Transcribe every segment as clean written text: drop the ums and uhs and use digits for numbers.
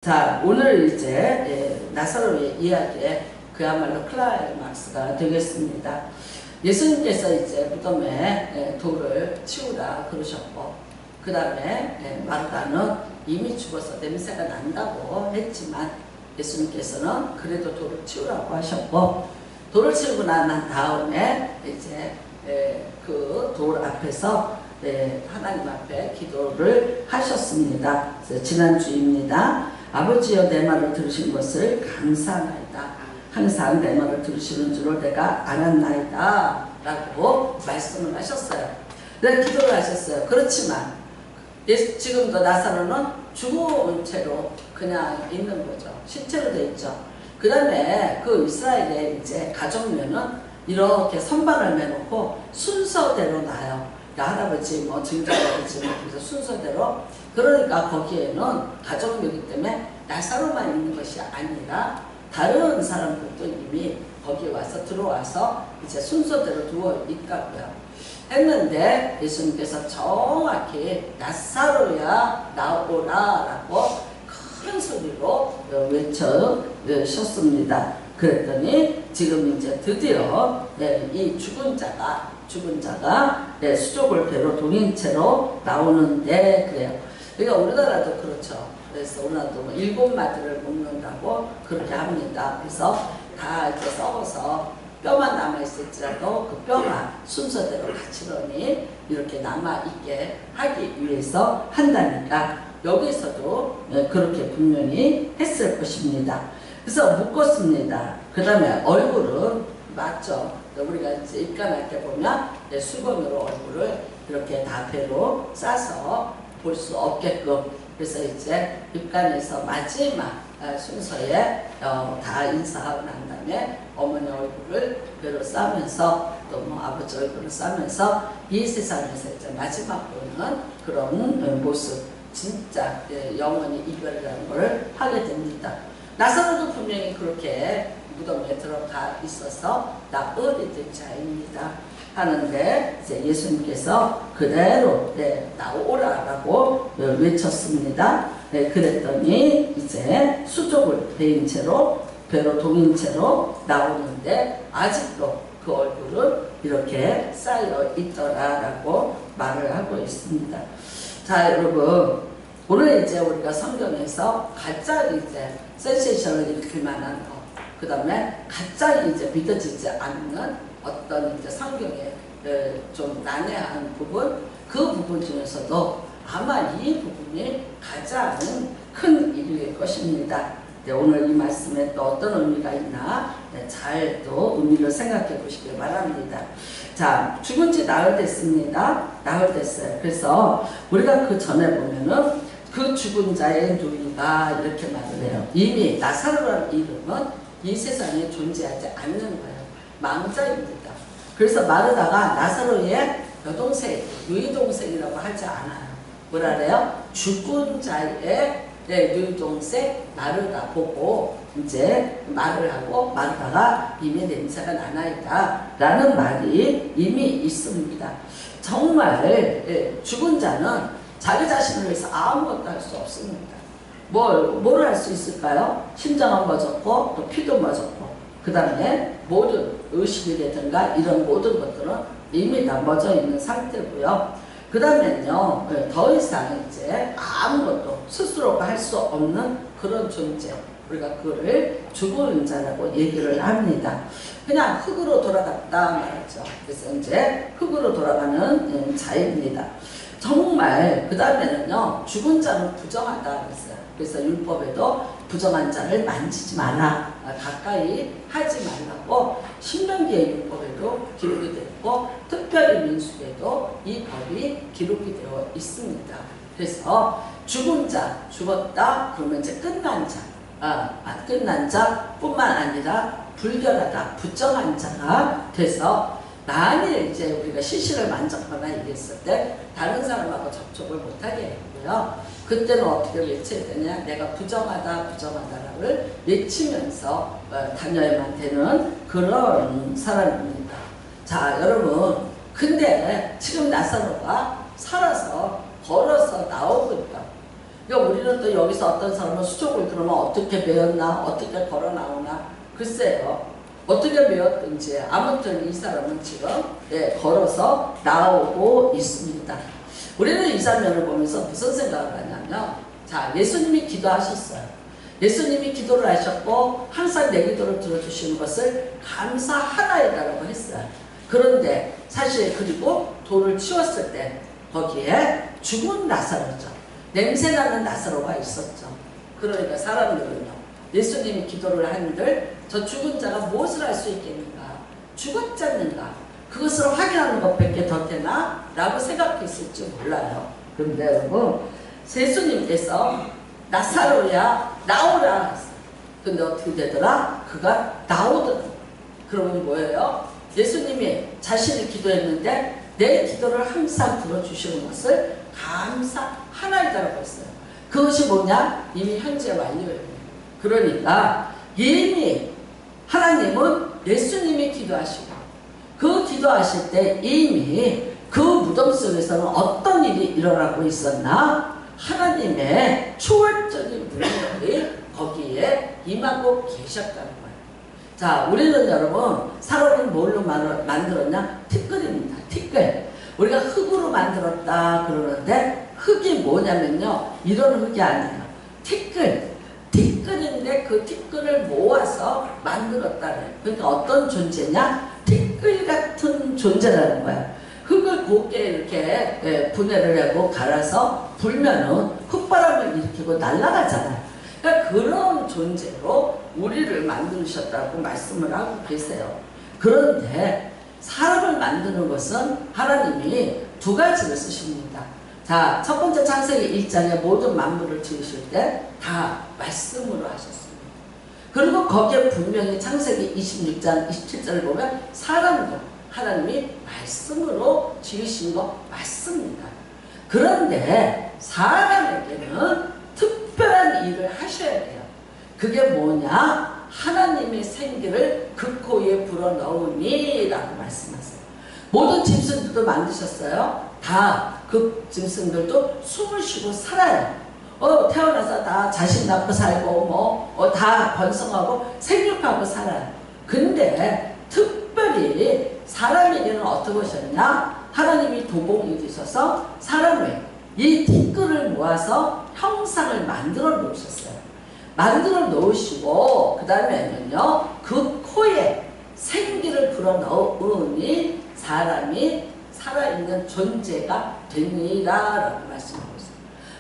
자, 오늘 이제 나사로의 이야기에 그야말로 클라이막스가 되겠습니다. 예수님께서 이제 무덤에 돌을 치우라 그러셨고, 그 다음에 마르다는 이미 죽어서 냄새가 난다고 했지만 예수님께서는 그래도 돌을 치우라고 하셨고, 돌을 치우고 난 다음에 이제 그 돌 앞에서 하나님 앞에 기도를 하셨습니다. 지난주입니다. 아버지여, 내 말을 들으신 것을 감사하나이다. 항상 내 말을 들으시는 줄을 내가 알았나이다 라고 말씀을 하셨어요. 네, 기도를 하셨어요. 그렇지만 지금도 나사로는 죽은 채로 그냥 있는 거죠. 신체로 돼 있죠. 그 다음에 그 이스라엘의 이제 가족묘는 이렇게 선반을 매놓고 순서대로 놔요. 할아버지, 뭐 증조할아버지, 그래서 순서대로. 그러니까 거기에는 가족묘이기 때문에 나사로만 있는 것이 아니라 다른 사람들도 이미 거기에 와서 들어와서 이제 순서대로 누워 있다고요. 했는데 예수님께서 정확히 나사로야 나오라 라고 큰 소리로 외쳐셨습니다. 그랬더니 지금 이제 드디어 이 죽은 자가 수족을 배로 동인 채로 나오는데, 그래요. 그러니까 우리나라도 그렇죠. 그래서 우리나라도 뭐 7마디를 먹는다고 그렇게 합니다. 그래서 다 이제 썩어서 뼈만 남아있을지라도 그 뼈가 순서대로 가치런히 이렇게 남아있게 하기 위해서 한다니까 여기서도 그렇게 분명히 했을 것입니다. 그래서 묶었습니다. 그 다음에 얼굴은 맞죠. 우리가 이제 입간할 때 보면 수건으로 얼굴을 이렇게 다 배로 싸서 볼 수 없게끔, 그래서 이제 입간에서 마지막 순서에 다 인사하고 난 다음에 어머니 얼굴을 배로 싸면서 또 뭐 아버지 얼굴을 싸면서 이 세상에서 이제 마지막 보는 그런 모습, 진짜 영원히 이별이라는 걸 하게 됩니다. 나사로도 분명히 그렇게 무덤에 들어가 있어서 나 어리된 자입니다 하는데, 이제 예수님께서 그대로 나오라라고 외쳤습니다. 그랬더니 이제 수족을 베인 채로 배로 동인 채로 나오는데 아직도 그 얼굴은 이렇게 쌓여 있더라라고 말을 하고 있습니다. 자, 여러분, 오늘 이제 우리가 성경에서 가짜 이제 센세이션을 일으킬 만한 것, 그 다음에 가짜 이제 믿어지지 않는 어떤 이제 성경에 좀 난해한 부분, 그 부분 중에서도 아마 이 부분이 가장 큰 일일 것입니다. 오늘 이 말씀에 또 어떤 의미가 있나 잘 또 의미를 생각해 보시길 바랍니다. 자, 죽은 지 나흘 됐습니다. 나흘 됐어요. 그래서 우리가 그 전에 보면은 그 죽은 자의 누이가 이렇게 말을 해요. 이미 나사로라는 이름은 이 세상에 존재하지 않는 거예요. 망자입니다. 그래서 마르다가 나사로의 여동생, 누이동생이라고 하지 않아요. 뭐라 그래요? 죽은 자의 누이동생 마르다 보고 이제 말을 하고, 마르다가 이미 냄새가 나나이다 라는 말이 이미 있습니다. 정말 죽은 자는 자기 자신을 위해서 아무것도 할 수 없습니다. 뭘 할 수 있을까요? 심장은 멎었고 또 피도 멎었고, 그 다음에 모든 의식이라든가 이런 모든 것들은 이미 다 멎어 있는 상태고요. 그 다음에는요, 더 이상 이제 아무것도 스스로가 할 수 없는 그런 존재, 우리가 그거를 죽은 자라고 얘기를 합니다. 그냥 흙으로 돌아갔다 말이죠. 그래서 이제 흙으로 돌아가는 자입니다. 정말 그 다음에는요, 죽은 자는 부정하다 그랬어요. 그래서 율법에도 부정한 자를 만지지 마라, 가까이 하지 말라고 신명기의 율법에도 기록이 되고, 특별히 민수기에도 이 법이 기록이 되어 있습니다. 그래서 죽은 자, 죽었다 그러면 이제 끝난 자, 끝난 자뿐만 아니라 불결하다, 부정한 자가 돼서, 만일 이제 우리가 시신을 만졌거나 이랬을 때 다른 사람하고 접촉을 못하게 했고요. 그때는 어떻게 외쳐야 되냐? 내가 부정하다, 부정하다를 외치면서 다녀야만 되는 그런 사람입니다. 자, 여러분, 근데 지금 나사로가 살아서 걸어서 나오고 있다. 그러니까 우리는 또 여기서 어떤 사람은 수족을 그러면 어떻게 배웠나, 어떻게 걸어 나오나, 글쎄요. 어떻게 배웠든지 아무튼 이 사람은 지금 걸어서 나오고 있습니다. 우리는 이 장면을 보면서 무슨 생각을 하냐면, 자, 예수님이 기도하셨어요. 예수님이 기도를 하셨고 항상 내 기도를 들어주시는 것을 감사하나이다라고 했어요. 그런데 사실 그리고 돌을 치웠을 때 거기에 죽은 나사로죠. 냄새나는 나사로가 있었죠. 그러니까 사람들은요, 예수님이 기도를 하는들 저 죽은 자가 무엇을 할 수 있겠는가? 죽었지 않는가? 그것을 확인하는 것밖에 더 되나? 라고 생각했을지 몰라요. 그런데 여러분, 예수님께서 나사로야 나오라. 근데 어떻게 되더라? 그가 나오더라. 그러면 뭐예요? 예수님이 자신이 기도했는데 내 기도를 항상 들어주시는 것을 감사하나이다라고 했어요. 그것이 뭐냐? 이미 현재 완료예요. 그러니까 이미 하나님은 예수님이 기도하시고 그 기도하실 때 이미 그 무덤 속에서는 어떤 일이 일어나고 있었나? 하나님의 초월적인 능력이 거기에 임하고 계셨다는 거예요. 자, 우리는 여러분 사람을 뭘로 만들었냐? 티끌입니다. 티끌. 우리가 흙으로 만들었다 그러는데 흙이 뭐냐면요, 이런 흙이 아니에요. 티끌. 티끌인데 그 티끌을 모아서 만들었다는. 그러니까 어떤 존재냐? 티끌 같은 존재라는 거야. 흙을 곱게 이렇게 분해를 하고 갈아서 불면은 흙바람을 일으키고 날아가잖아요. 그러니까 그런 존재로 우리를 만드셨다고 말씀을 하고 계세요. 그런데 사람을 만드는 것은 하나님이 두 가지를 쓰십니다. 자, 첫 번째 창세기 1장에 모든 만물을 지으실 때 다 말씀으로 하셨습니다. 그리고 거기에 분명히 창세기 26장 27절을 보면 사람도 하나님이 말씀으로 지으신 거 맞습니다. 그런데 사람에게는 특별한 일을 하셔야 돼요. 그게 뭐냐? 하나님의 생기를 그 코에 불어넣으니 라고 말씀하세요. 모든 짐승들도 만드셨어요. 다 그 짐승들도 숨을 쉬고 살아요. 태어나서 다 자식 낳고 살고 다 번성하고 생육하고 살아요. 근데 특별히 사람에게는 어떻게 하셨냐? 하나님이 도봉이 되셔서 사람을 이 티끌을 모아서 형상을 만들어 놓으셨어요. 만들어 놓으시고 그 다음에는요, 그 코에 생기를 불어넣으니 사람이 살아있는 존재가 되니라 라고 말씀하고 있어요.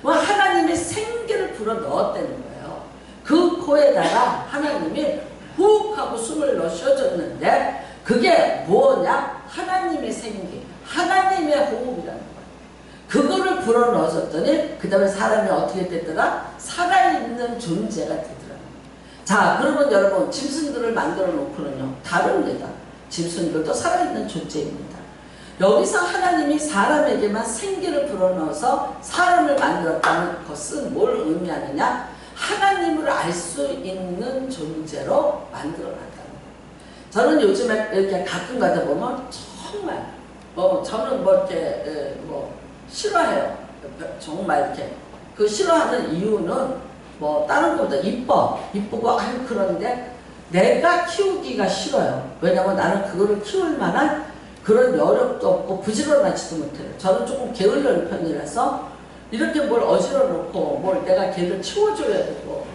하나님의 생기를 불어넣었다는 거예요. 그 코에다가 하나님이 훅 하고 숨을 넣으셔줬는데 그게 뭐냐? 하나님의 생기, 하나님의 호흡이라는 거예요. 그거를 불어넣어줬더니 그 다음에 사람이 어떻게 됐더라? 살아있는 존재가 되더라. 자, 그러면 여러분 짐승들을 만들어 놓고는요, 다릅니다. 짐승들도 살아있는 존재입니다. 여기서 하나님이 사람에게만 생기를 불어넣어서 사람을 만들었다는 것은 뭘 의미하느냐? 하나님을 알 수 있는 존재로 만들어놨다는 거예요. 저는 요즘에 이렇게 가끔 가다 보면 정말 저는 이렇게 싫어해요. 정말 이렇게 그 싫어하는 이유는 다른 것보다 이쁘고 그런데 내가 키우기가 싫어요. 왜냐면 나는 그거를 키울 만한 그런 여력도 없고 부지런하지도 못해요. 저는 조금 게을른 편이라서 이렇게 뭘 어지러 놓고 내가 걔를 치워줘야 되고.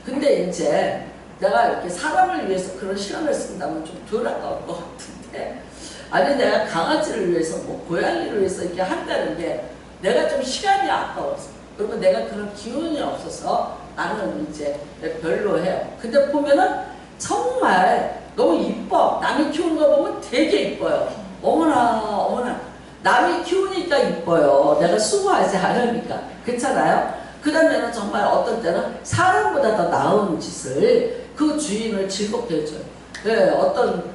근데 이제 내가 이렇게 사람을 위해서 그런 시간을 쓴다면 좀 덜 아까울 것 같은데, 아니 내가 강아지를 위해서 고양이를 위해서 이렇게 한다는 게 내가 좀 시간이 아까워서, 그리고 내가 그런 기운이 없어서 나는 이제 별로 해요. 근데 보면은 정말 너무 이뻐. 남이 키우는 거 보면 되게 이뻐요. 어머나 남이 키우니까 이뻐요. 내가 수고하지 않으니까. 그렇잖아요. 그 다음에는 정말 어떤 때는 사람보다 더 나은 짓을 그 주인을 즐겁게 해줘요. 네, 어떤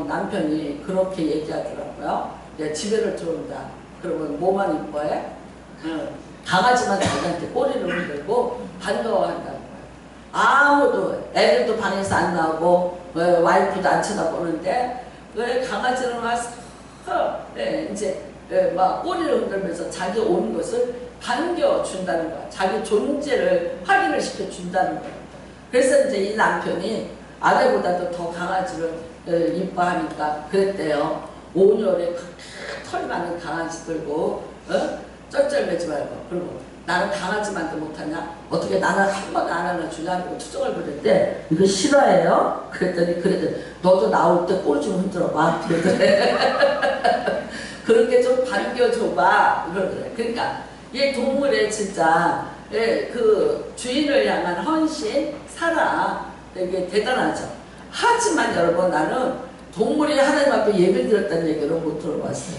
남편이 그렇게 얘기하더라고요. 집에를 들어온다. 그러면 뭐만 이뻐해? 강아지만 자기한테 꼬리를 흔들고 반가워한다는 거예요. 아무도, 애들도 방에서 안 나오고 와이프도 안 쳐다보는데 왜 강아지는 와서 이제 막 꼬리를 흔들면서 자기 온 것을 반겨준다는 거야. 자기 존재를 확인을 시켜준다는 거야. 그래서 이제 이 남편이 아내보다도 더 강아지를 이뻐하니까 그랬대요. 온열에 털 많은 강아지 들고 쩔쩔매지 말고, 그리고 나는 강아지만도 못하냐, 어떻게 나는 한 번 안 하나 주냐고 추정을 부렸대. 이거 싫어해요? 그랬더니 너도 나올 때 꼴 좀 흔들어봐 그러더래. 그렇게 좀 반겨줘봐 그러더래. 그러니까 이 동물의 진짜 그 주인을 향한 헌신, 사랑, 이게 대단하죠. 하지만 여러분, 나는 동물이 하나님 앞에 예배드렸다는 얘기를 못 들어봤어요.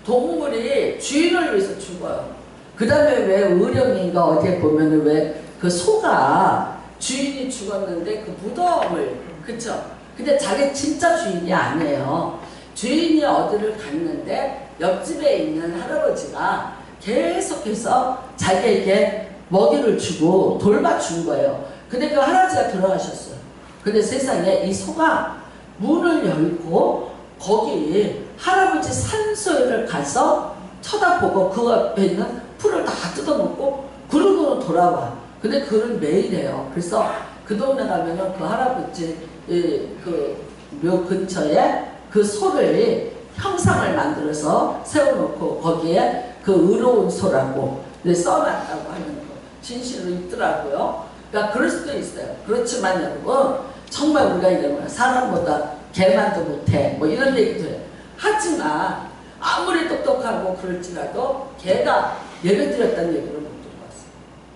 동물이 주인을 위해서 죽어요. 그 다음에 왜 의령인가 어디에 보면은 왜 그 소가 주인이 죽었는데 그 무덤을, 그쵸? 근데 자기 진짜 주인이 아니에요. 주인이 어디를 갔는데 옆집에 있는 할아버지가 계속해서 자기에게 먹이를 주고 돌봐준 거예요. 근데 그 할아버지가 돌아가셨어요. 근데 세상에 이 소가 문을 열고 거기 할아버지 산소를 가서 쳐다보고 그 앞에 있는 풀을 다 뜯어먹고 그러고 돌아와. 근데 그걸 매일 해요. 그래서 그 동네 가면은 그 할아버지 그 묘 근처에 그 소를 형상을 만들어서 세워놓고 거기에 그 의로운 소라고 써놨다고 하는 거 진실로 있더라고요. 그러니까 그럴 수도 있어요. 그렇지만 여러분, 정말 우리가 이러면 사람보다 개만도 못해 뭐 이런 얘기도 해요. 하지만 아무리 똑똑하고 그럴지라도 개가 예배드렸다는 얘기를 못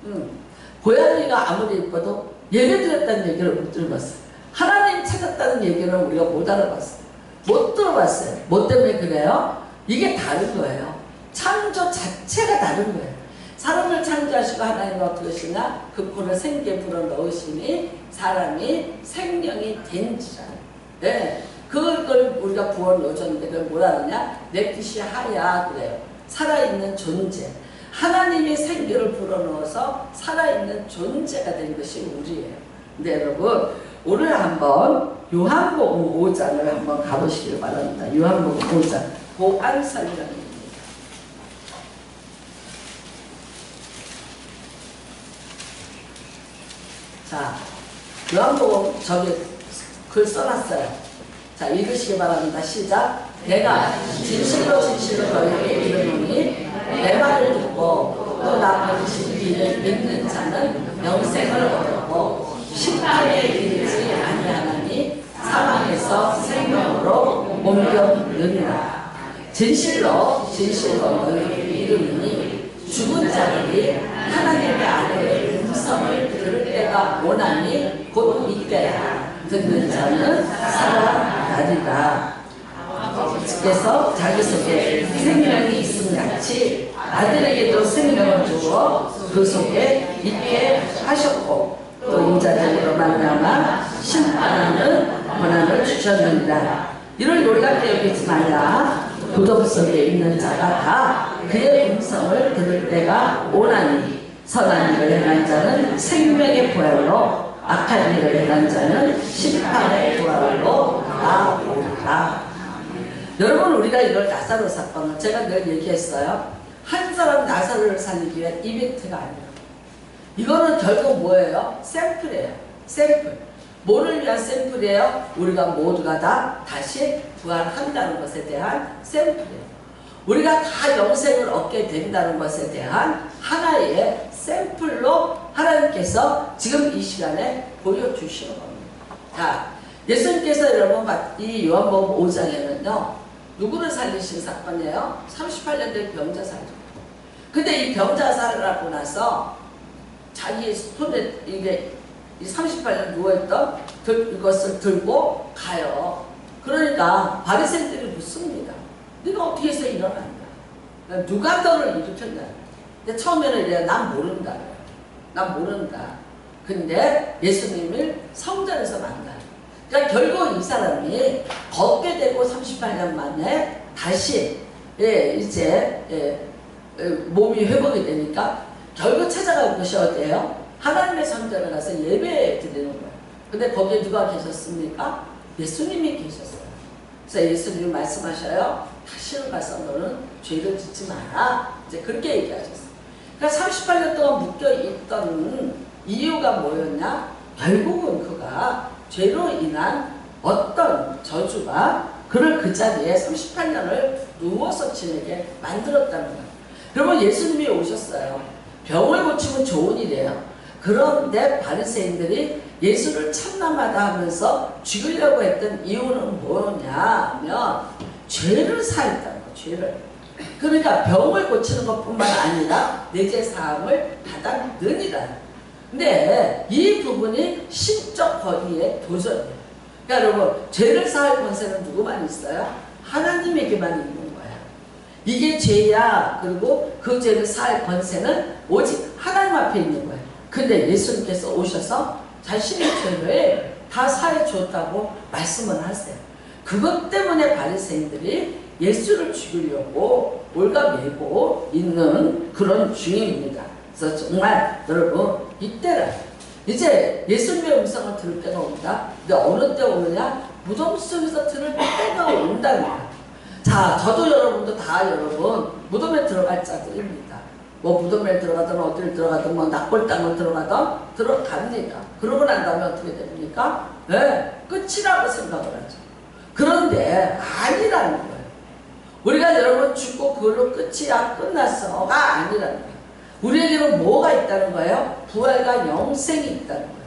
들어봤어요. 고양이가 아무리 예뻐도 예배드렸다는 얘기를 못 들어봤어요. 하나님 찾았다는 얘기를 우리가 못 알아봤어요. 못 들어봤어요. 뭐 때문에 그래요? 이게 다른 거예요. 창조 자체가 다른 거예요. 사람을 창조하시고 하나님은 어떻게 하시나? 그 코를 생기에 불어넣으시니 사람이 생명이 된지라. 네. 그걸 우리가 부어 넣어줬는데 그걸 뭐라 하느냐? 내 뜻이 하야 그래요. 살아있는 존재. 하나님이 생기를 불어넣어서 살아있는 존재가 된 것이 우리예요. 근데 여러분, 오늘 한번 요한복음 5장을 한번 가보시길 바랍니다. 요한복음 5장. 보안설이라는 겁니다. 자, 요한복음 저기 글 써놨어요. 자, 읽으시기 바랍니다. 시작. 내가 진실로 진실로 너희에게 이르노니 내 말을 듣고 또 나 보내신 이를 믿는 자는 영생을 얻고 심판에 이르지 아니하나니 사망에서 생명으로 옮겨느니라. 진실로 진실로 너희에게 이르노니 죽은 자들이 하나님의 아들의 음성을 들을 때가 오나니 곧 이때야. 듣는 자는 살아나리라. 아버지께서 자기 속에 생명이 있음 같이 아들에게도 생명을 주어 그 속에 있게 하셨고 또 인자적으로 말미암아 심판하는 권한을 주셨느니라. 이를 놀랍게 여기지 말라. 무덤 속에 있는 자가 다 그의 음성을 들을 때가 오나니 선한 일을 행한 자는 생명의 부활로 악한 일을 행한 자는 심판의 부활로 나오리라. 여러분, 우리가 이걸 나사로 사건을 제가 늘 얘기했어요. 한 사람 나사로를 살리기 위한 이벤트가 아니에요. 이거는 결국 뭐예요? 샘플이에요. 샘플. 뭐를 위한 샘플이에요? 우리가 모두가 다 다시 부활한다는 것에 대한 샘플이에요. 우리가 다 영생을 얻게 된다는 것에 대한 하나의 샘플로 하나님께서 지금 이 시간에 보여주시는 겁니다. 자, 예수님께서 여러분 이 요한복음 5장에는요. 누구를 살리신 사건이에요? 38년 된 병자 살죠. 근데 이 병자 살라고 나서 자기 손에 이게 38년 누워있던 이것을 들고 가요. 그러니까 바리새인들이 묻습니다. 네가 어떻게 해서 일어난다? 누가 너를 일으켰냐? 근데 처음에는 이래요. 난 모른다. 난 모른다. 근데 예수님을 성전에서 만나요. 그러니까 결국 이 사람이 걷게 되고 38년 만에 다시 몸이 회복이 되니까 결국 찾아갈 곳이 어디예요? 하나님의 성전에 가서 예배 드리는 거예요. 근데 거기에 누가 계셨습니까? 예수님이 계셨어요. 그래서 예수님이 말씀하셔요. 다시는 가서 너는 죄를 짓지 마라. 이제 그렇게 얘기하셨어요. 그러니까 38년 동안 묶여있던 이유가 뭐였냐? 결국은 그가 죄로 인한 어떤 저주가 그를 그 자리에 38년을 누워서 지내게 만들었다는 거예요. 여러분, 예수님이 오셨어요. 병을 고치면 좋은 일이에요. 그런데 바리새인들이 예수를 참남하다 하면서 죽이려고 했던 이유는 뭐냐 하면 죄를 사했다는 거예요. 죄를. 그러니까 병을 고치는 것뿐만 아니라 내 죄 사함을 받았느니라. 근데 이 부분이 신적 권위의 도전이에요. 그러니까 여러분, 죄를 사할 권세는 누구만 있어요? 하나님에게만 있는 거예요. 이게 죄야. 그리고 그 죄를 사할 권세는 오직 하나님 앞에 있는 거예요. 근데 예수님께서 오셔서 자신의 죄를 다 사해 주었다고 말씀을 하세요. 그것 때문에 바리새인들이 예수를 죽이려고 올가매고 있는 그런 중입니다. 그래서 정말 여러분, 이때라 이제 예수님의 음성을 들을 때가 온다. 근데 어느 때 오느냐? 무덤 속에서 들을 때가 온다는 거예요. 자, 저도 여러분도 다 여러분 무덤에 들어갈 자들입니다. 뭐 무덤에 들어가든 어디를 들어가든 뭐 낙골당을 들어가든 들어갑니다. 그러고 난 다음에 어떻게 됩니까? 네, 끝이라고 생각을 하죠. 그런데 아니라는 거예요. 우리가 여러분 죽고 그걸로 끝이야, 끝났어가 아니라는 거예요. 우리에게는 뭐가 있다는 거예요? 부활과 영생이 있다는 거예요.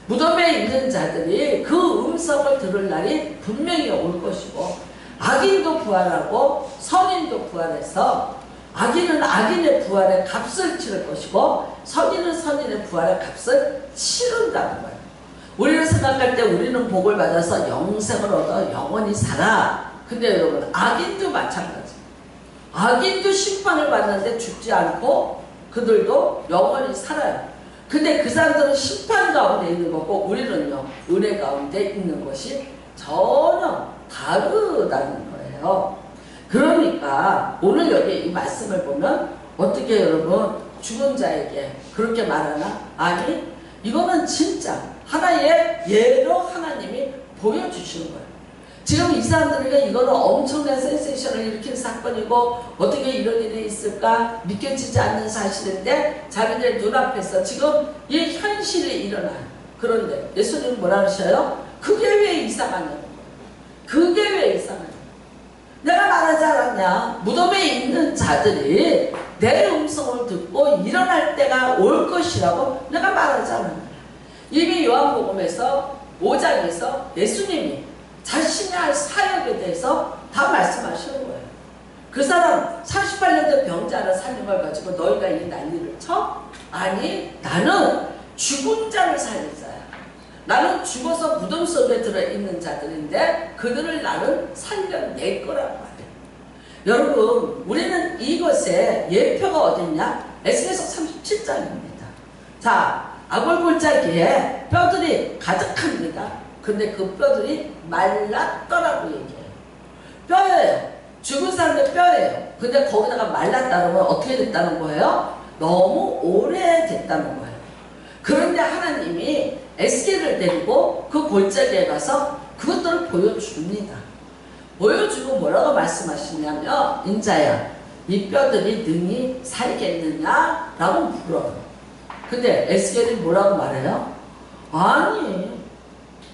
무덤에 있는 자들이 그 음성을 들을 날이 분명히 올 것이고, 악인도 부활하고 선인도 부활해서 악인은 악인의 부활의 값을 치를 것이고 선인은 선인의 부활의 값을 치른다는 거예요. 우리는 생각할 때 우리는 복을 받아서 영생을 얻어 영원히 살아. 근데 여러분, 악인도 마찬가지. 악인도 심판을 받는데 죽지 않고 그들도 영원히 살아요. 근데 그 사람들은 심판 가운데 있는 거고 우리는요, 은혜 가운데 있는 것이 전혀 다르다는 거예요. 그러니까 오늘 여기 이 말씀을 보면 어떻게 여러분 죽은 자에게 그렇게 말하나? 아니, 이거는 진짜 하나의 예로 하나님이 보여주시는 거예요. 지금 이 사람들에게 이거는 엄청난 센세이션을 일으킨 사건이고 어떻게 이런 일이 있을까 믿겨지지 않는 사실인데 자기들 눈앞에서 지금 이 현실이 일어나요. 그런데 예수님은 뭐라 하셔요? 그게 왜 이상하냐고. 그게 왜 이상하냐고. 내가 말하지 않았냐. 무덤에 있는 자들이 내 음성을 듣고 일어날 때가 올 것이라고 내가 말하지 않았냐. 이미 요한복음에서 5장에서 예수님이 자신의 할 사역에 대해서 다 말씀하시는 거예요. 그 사람 38년 된 병자를 살린 걸 가지고 너희가 이 난리를 쳐? 아니, 나는 죽은 자를 살린 자야. 나는 죽어서 무덤 속에 들어있는 자들인데 그들을 나는 살려낼 거란 말이에요. 여러분, 우리는 이것의 예표가 어딨냐? 에스겔서 37장입니다. 자, 아골골짜기에 뼈들이 가득합니다. 근데 그 뼈들이 말랐더라고 얘기해요. 뼈예요. 죽은 사람의 뼈예요. 근데 거기다가 말랐다는 건 어떻게 됐다는 거예요? 너무 오래됐다는 거예요. 그런데 하나님이 에스겔을 데리고 그 골짜기에 가서 그것들을 보여줍니다. 보여주고 뭐라고 말씀하시냐면, 인자야, 이 뼈들이 능히 살겠느냐? 라고 물어요. 근데 에스겔이 뭐라고 말해요? 아니,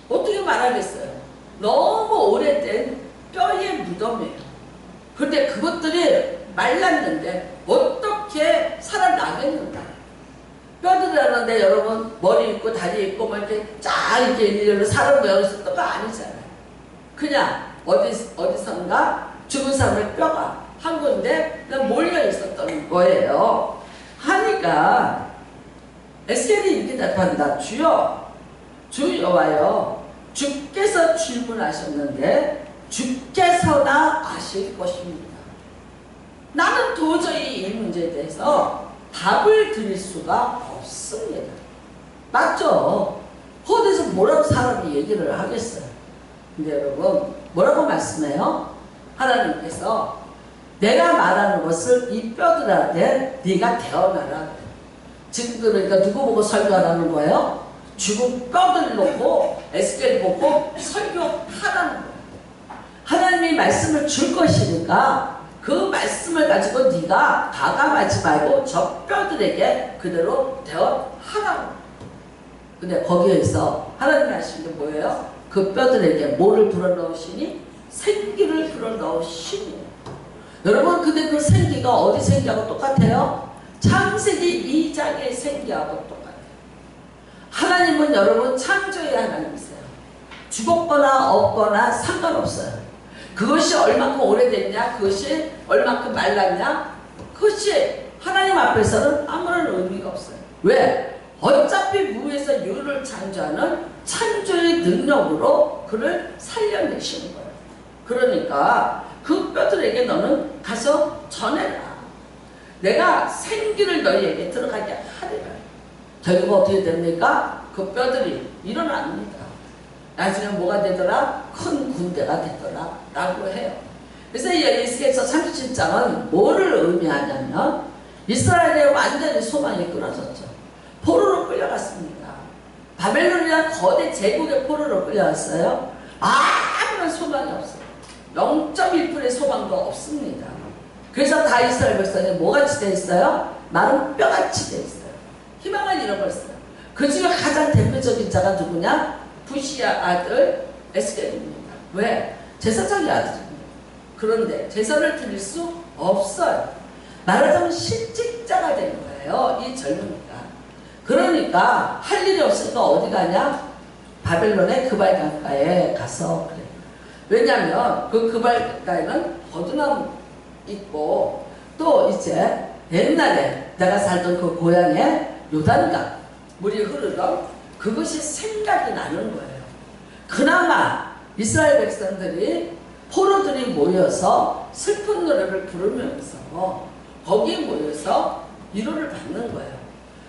어떻게 말하겠어요? 너무 오래된 뼈의 무덤이에요. 그런데 그것들이 말랐는데 어떻게 살아나겠는가? 뼈들이라는데 여러분 머리 있고 다리 있고 뭐 이렇게 쫙 이렇게 일렬로 사람 모양을 썼던 거 아니잖아요. 그냥 어디선가 죽은 사람의 뼈가 한 군데 그냥 몰려 있었던 거예요. 하니까 에스겔이 이렇게 답한다. 주여, 주 여호와여, 주께서 질문하셨는데 주께서나 아실 것입니다. 나는 도저히 이 문제에 대해서 답을 드릴 수가 없습니다. 맞죠? 거기서 뭐라고 사람이 얘기를 하겠어요. 근데 여러분, 뭐라고 말씀해요? 하나님께서 내가 말하는 것을 이 뼈들한테 네가 대언하라. 지금 그러니까 누구 보고 설교하라는 거예요? 죽은 뼈들 놓고 에스겔 보고 설교하라는 거예요. 하나님이 말씀을 줄 것이니까 그 말씀을 가지고 네가 가감하지 말고 저 뼈들에게 그대로 대언하라고. 근데 거기에서 하나님이 하신 게 뭐예요? 그 뼈들에게 뭐를 불어넣으시니? 생기를 불어넣으시니. 여러분, 근데 그 생기가 어디 생기하고 똑같아요? 창세기 2장의 생기하고 똑같아요. 하나님은 여러분 창조의 하나님이세요. 죽었거나 없거나 상관없어요. 그것이 얼마큼 오래됐냐, 그것이 얼마큼 말랐냐, 그것이 하나님 앞에서는 아무런 의미가 없어요. 왜? 어차피 무에서 유를 창조하는 창조의 능력으로 그를 살려내시는 거예요. 그러니까 그 뼈들에게 너는 가서 전해라. 내가 생기를 너희에게 들어가게 하리라. 결국 어떻게 됩니까? 그 뼈들이 일어납니다. 나중에 뭐가 되더라? 큰 군대가 되더라 라고 해요. 그래서 이 에스겔서 37장은 뭐를 의미하냐면 이스라엘의 완전히 소망이 끊어졌죠. 포로로 끌려갔습니다. 바벨론이란 거대 제국의 포로로 끌려갔어요. 아무런 소망이 없어요. 0.1%의 소망도 없습니다. 그래서 다 이스라엘 백성이 뭐같이 돼 있어요? 마른 뼈같이 돼 있어요. 희망을 잃어버렸어요. 그 중에 가장 대표적인 자가 누구냐? 부시아 아들 에스겔입니다. 왜? 제사장의 아들입니다. 그런데 제사를 드릴 수 없어요. 말하자면 실직자가 된 거예요. 이 젊은이가. 그러니까 할 일이 없으니까 어디 가냐? 바벨론의 그발 강가에 가서 그래요. 왜냐하면 그 그발 강가에는 버드나무 있고 또 이제 옛날에 내가 살던 그 고향에 요단강 물이 흐르던 그것이 생각이 나는 거예요. 그나마 이스라엘 백성들이 포로들이 모여서 슬픈 노래를 부르면서 거기에 모여서 위로를 받는 거예요.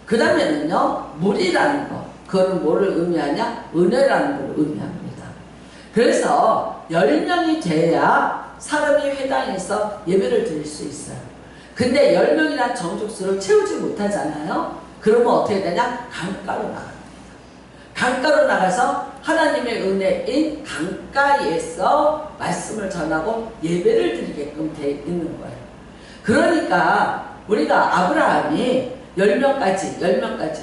그 다음에는요, 물이라는 거, 그거는 뭐를 의미하냐? 은혜라는 걸 의미합니다. 그래서 10명이 돼야 사람이 회당에서 예배를 드릴 수 있어요. 근데 10명이란 정족수를 채우지 못하잖아요. 그러면 어떻게 되냐? 강가로 나갑니다. 강가로 나가서 하나님의 은혜인 강가에서 말씀을 전하고 예배를 드리게끔 되어 있는 거예요. 그러니까 우리가 아브라함이 10명까지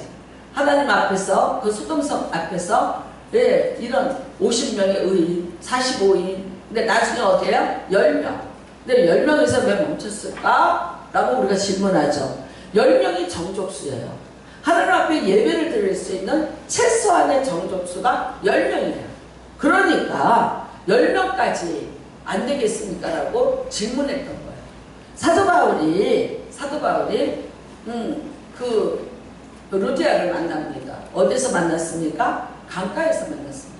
하나님 앞에서 그 소돔성 앞에서 이런 50명의 의인, 45인, 근데 나중에 어떻게 해요? 10명. 근데 10명에서 왜 멈췄을까? 라고 우리가 질문하죠. 10명이 정족수예요. 하나님 앞에 예배를 드릴 수 있는 최소한의 정족수가 10명이에요. 그러니까 10명까지 안 되겠습니까? 라고 질문했던 거예요. 사도 바울이 그 루디아를 만납니다. 어디서 만났습니까? 강가에서 만났습니다.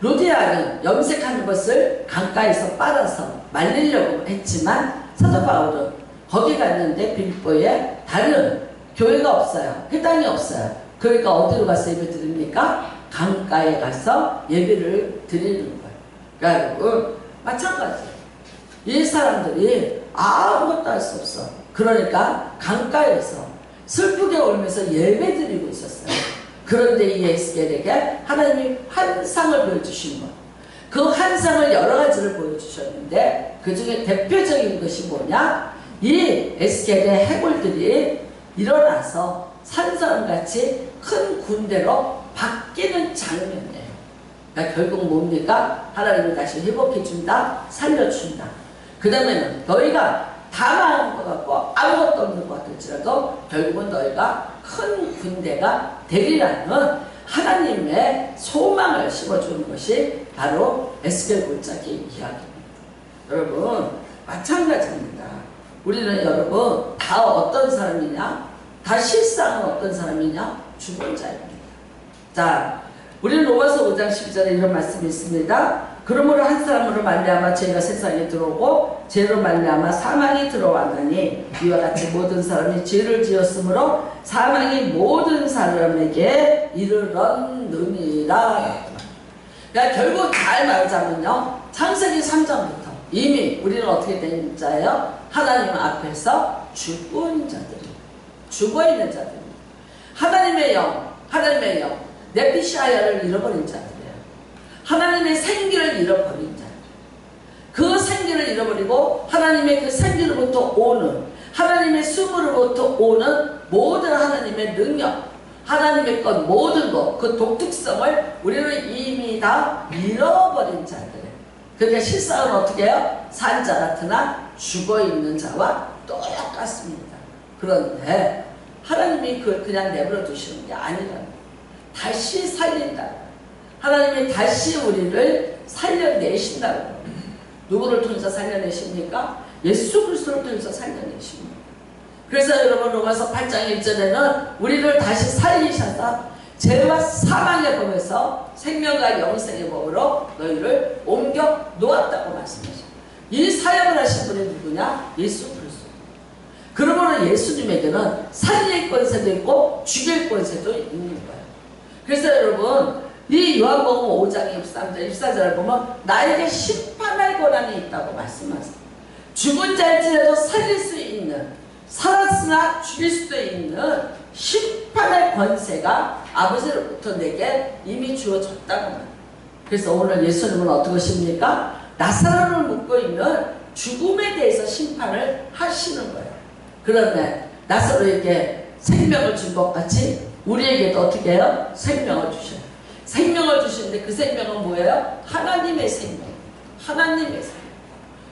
루디아는 염색하는 것을 강가에서 빨아서 말리려고 했지만 사도 바울은 거기 갔는데 빌립보에 다른 교회가 없어요. 회당이 없어요. 그러니까 어디로 가서 예배 드립니까? 강가에 가서 예배를 드리는 거예요. 그러니까 마찬가지예요. 이 사람들이 아무것도 할 수 없어. 그러니까 강가에서 슬프게 울면서 예배 드리고 있었어요. 그런데 이 에스겔에게 하나님이 환상을 보여주신 것. 그 환상을 여러 가지를 보여주셨는데 그 중에 대표적인 것이 뭐냐? 이 에스겔의 해골들이 일어나서 산사람같이 큰 군대로 바뀌는 장면이에요. 그러니까 결국 뭡니까? 하나님이 다시 회복해준다, 살려준다. 그 다음에는 너희가 다 망한 것 같고 아무것도 없는 것 같을지라도 결국은 너희가 큰 군대가 되리라는 하나님의 소망을 심어주는 것이 바로 에스겔 골짜기 이야기입니다. 여러분 마찬가지입니다. 우리는 여러분 다 어떤 사람이냐? 다 실상은 어떤 사람이냐? 죽은 자입니다. 자, 우리는 로마서 5장 12절에 이런 말씀이 있습니다. 그러므로 한 사람으로 말미암아 죄가 세상에 들어오고 죄로 말미암아 사망이 들어왔나니 이와 같이 모든 사람이 죄를 지었으므로 사망이 모든 사람에게 이르렀느니라. 그러니까 결국 잘 말하자면요, 창세기 3장부터 이미 우리는 어떻게 된 자예요? 하나님 앞에서 죽은 자들이, 죽어있는 자들입니다. 하나님의 영, 네피샤야를 잃어버린 자들이에요. 하나님의 생기를 잃어버린 자들. 그 생기를 생기를 잃어버리고 하나님의 그 생기로부터 오는, 하나님의 숨으로부터 오는 모든 하나님의 능력, 하나님의 것, 모든 것, 그 독특성을 우리는 이미 다 잃어버린 자들. 그러니까 실상은 어떻게 해요? 산자 같으나 죽어있는 자와 똑같습니다. 그런데 하나님이 그걸 그냥 내버려 두시는 게 아니라 다시 살린다. 하나님이 다시 우리를 살려내신다고. 누구를 통해서 살려내십니까? 예수 그리스도를 통해서 살려내십니다. 그래서 여러분 로마서 8장 1절에는 우리를 다시 살리셔서 죄와 사망의 법에서 생명과 영생의 법으로 너희를 옮겨 놓았다고 말씀하십니다. 이 사역을 하신 분이 누구냐? 예수 그리스도. 그러므로 예수님에게는 살릴 권세도 있고 죽일 권세도 있는 거예요. 그래서 여러분 이 요한복음 5장 23절 24절을 보면 나에게 심판할 권한이 있다고 말씀하세요. 죽은 자일지라도 살릴 수 있는, 살았으나 죽일 수도 있는 심판의 권세가 아버지로부터 내게 이미 주어졌다고 말해요. 그래서 오늘 예수님은 어떠십니까? 나사로를 묶고 있는 죽음에 대해서 심판을 하시는 거예요. 그런데 나사로에게 생명을 준 것 같이 우리에게도 어떻게 해요? 생명을 주셔요. 생명을 주시는데 그 생명은 뭐예요? 하나님의 생명. 하나님의 생명.